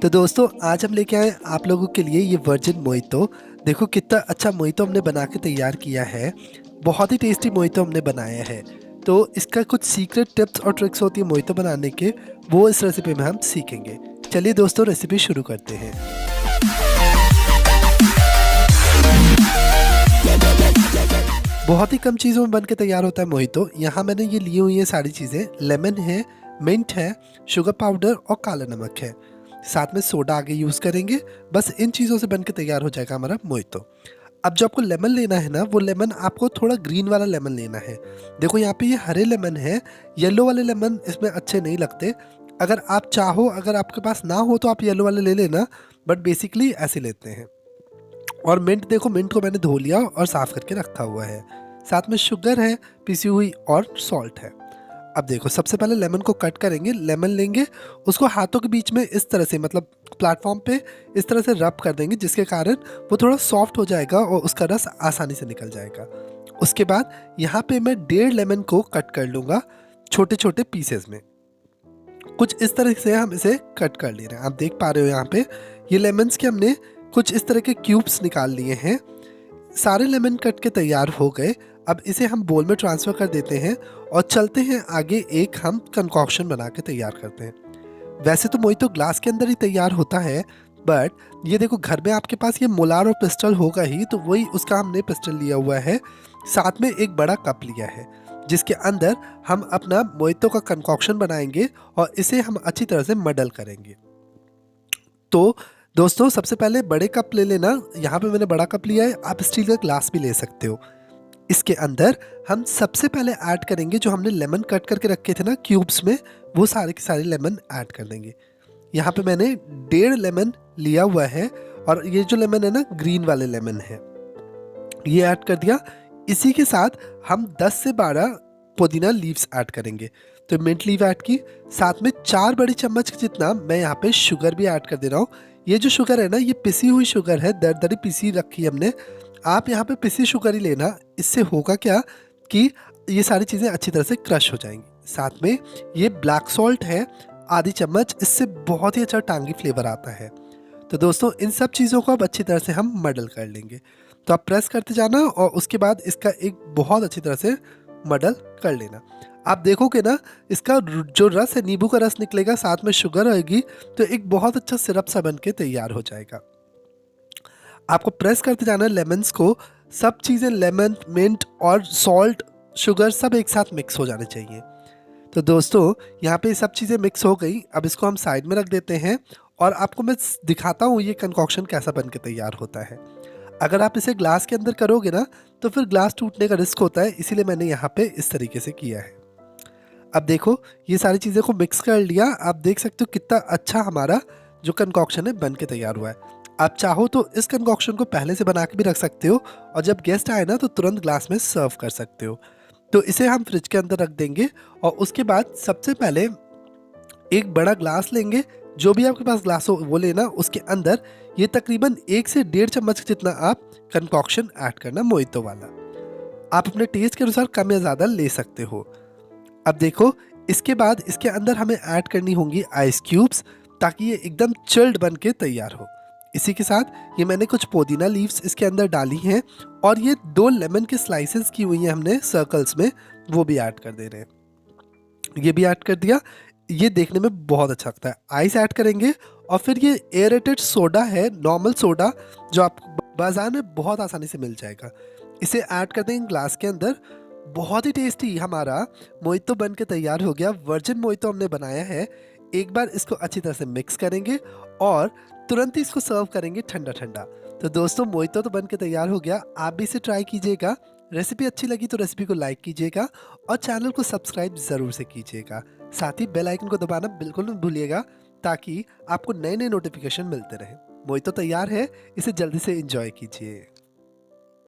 तो दोस्तों आज हम लेके आए आप लोगों के लिए ये वर्जिन मोहितो। देखो कितना अच्छा मोहितो हमने बना के तैयार किया है। बहुत ही टेस्टी मोहितो हमने बनाया है। तो इसका कुछ सीक्रेट टिप्स और ट्रिक्स होती है मोहितो बनाने के, वो इस रेसिपी में हम सीखेंगे। चलिए दोस्तों रेसिपी शुरू करते हैं। बहुत ही कम चीज़ों में बन के तैयार होता है मोहितो। यहाँ मैंने ये ली हुई है सारी चीज़ें। लेमन है, मिंट है, शुगर पाउडर और काला नमक है, साथ में सोडा आगे यूज़ करेंगे। बस इन चीज़ों से बन के तैयार हो जाएगा हमारा मोहितो। अब जो आपको लेमन लेना है ना, वो लेमन आपको थोड़ा ग्रीन वाला लेमन लेना है। देखो यहाँ पे ये हरे लेमन है, येलो वाले लेमन इसमें अच्छे नहीं लगते। अगर आप चाहो, अगर आपके पास ना हो तो आप येलो वाले ले लेना, बट बेसिकली ऐसे लेते हैं। और मिंट, देखो मिंट को मैंने धो लिया और साफ़ करके रखा हुआ है। साथ में शुगर है पिसी हुई और सॉल्ट है। अब देखो सबसे पहले लेमन को कट करेंगे। लेमन लेंगे, उसको हाथों के बीच में इस तरह से, मतलब प्लेटफॉर्म पे इस तरह से रब कर देंगे, जिसके कारण वो थोड़ा सॉफ्ट हो जाएगा और उसका रस आसानी से निकल जाएगा। उसके बाद यहाँ पे मैं 1.5 लेमन को कट कर लूँगा छोटे छोटे पीसेस में। कुछ इस तरह से हम इसे कट कर ले रहे हैं। आप देख पा रहे हो यहाँ पे ये लेमन्स के हमने कुछ इस तरह के क्यूब्स निकाल लिए हैं। सारे लेमन कट के तैयार हो गए। अब इसे हम बोल में ट्रांसफ़र कर देते हैं और चलते हैं आगे। एक हम कंकॉक्शन बना के तैयार करते हैं। वैसे तो मोहितो ग्लास के अंदर ही तैयार होता है, बट ये देखो घर में आपके पास ये मोलार और पिस्टल होगा ही, तो वही उसका हमने पिस्टल लिया हुआ है। साथ में एक बड़ा कप लिया है जिसके अंदर हम अपना मोहितो का कंकॉक्शन बनाएंगे और इसे हम अच्छी तरह से मडल करेंगे। तो दोस्तों सबसे पहले बड़े कप ले लेना। यहाँ पे मैंने बड़ा कप लिया है, आप स्टील का ग्लास भी ले सकते हो। इसके अंदर हम सबसे पहले ऐड करेंगे जो हमने लेमन कट करके रखे थे ना क्यूब्स में, वो सारे के सारे लेमन ऐड कर देंगे। यहाँ पे मैंने 1.5 लेमन लिया हुआ है और ये जो लेमन है ना, ग्रीन वाले लेमन है, ये ऐड कर दिया। इसी के साथ हम 10 से 12 पुदीना लीव्स ऐड करेंगे। तो मिंट लीव ऐड की, साथ में 4 बड़ी चम्मच जितना मैं यहाँ पे शुगर भी ऐड कर दे रहा हूँ। ये जो शुगर है ना, ये पिसी हुई शुगर है, दरदरी पिसी रखी हमने। आप यहाँ पे पिसी शुगर ही लेना। इससे होगा क्या कि ये सारी चीज़ें अच्छी तरह से क्रश हो जाएंगी। साथ में ये ब्लैक सॉल्ट है आधी चम्मच, इससे बहुत ही अच्छा टांगी फ्लेवर आता है। तो दोस्तों इन सब चीज़ों को अब अच्छी तरह से हम मडल कर लेंगे। तो आप प्रेस करते जाना और उसके बाद इसका एक बहुत अच्छी तरह से मडल कर लेना। आप देखोगे ना, इसका जो रस है, नींबू का रस निकलेगा, साथ में शुगर आएगी, तो एक बहुत अच्छा सिरप सा बन के तैयार हो जाएगा। आपको प्रेस करते जाना है लेमन्स को। सब चीज़ें, लेमन, मिंट और सॉल्ट, शुगर, सब एक साथ मिक्स हो जाने चाहिए। तो दोस्तों यहाँ पे सब चीज़ें मिक्स हो गई। अब इसको हम साइड में रख देते हैं और आपको मैं दिखाता हूँ ये कंकॉक्शन कैसा बन के तैयार होता है। अगर आप इसे ग्लास के अंदर करोगे ना, तो फिर ग्लास टूटने का रिस्क होता है, इसीलिए मैंने यहाँ पे इस तरीके से किया है। अब देखो ये सारी चीज़ें को मिक्स कर लिया। आप देख सकते हो कितना अच्छा हमारा जो कंकॉक्शन है बन के तैयार हुआ है। आप चाहो तो इस कंकॉक्शन को पहले से बना के भी रख सकते हो और जब गेस्ट आए ना, तो तुरंत ग्लास में सर्व कर सकते हो। तो इसे हम फ्रिज के अंदर रख देंगे और उसके बाद सबसे पहले एक बड़ा ग्लास लेंगे। जो भी आपके पास ग्लास हो वो लेना। उसके अंदर ये तकरीबन 1 से 1.5 चम्मच जितना आप कंकॉक्शन ऐड करना मोहितो वाला। आप अपने टेस्ट के अनुसार कम या ज़्यादा ले सकते हो। अब देखो इसके बाद इसके अंदर हमें ऐड करनी होंगी आइस क्यूब्स, ताकि ये एकदम चिल्ड बन के तैयार हो। इसी के साथ ये मैंने कुछ पुदीना लीव्स इसके अंदर डाली हैं और ये 2 लेमन के स्लाइसेस की हुई हैं हमने सर्कल्स में, वो भी ऐड कर दे रहे हैं। ये भी ऐड कर दिया। ये देखने में बहुत अच्छा लगता है। आइस ऐड करेंगे और फिर ये एयरेटेड सोडा है, नॉर्मल सोडा, जो आपको बाजार में बहुत आसानी से मिल जाएगा। इसे ऐड कर देंगे ग्लास के अंदर। बहुत ही टेस्टी हमारा मोहितो बन के तैयार हो गया। वर्जिन मोहितो हमने बनाया है। एक बार इसको अच्छी तरह से मिक्स करेंगे और तुरंत ही इसको सर्व करेंगे ठंडा ठंडा। तो दोस्तों मोहितो तो बन के तैयार हो गया। आप भी इसे ट्राई कीजिएगा। रेसिपी अच्छी लगी तो रेसिपी को लाइक कीजिएगा और चैनल को सब्सक्राइब ज़रूर से कीजिएगा। साथ ही बेल आइकन को दबाना बिल्कुल मत भूलिएगा, ताकि आपको नए नए नोटिफिकेशन मिलते रहें। मोहितो तैयार है, इसे जल्दी से एंजॉय कीजिए।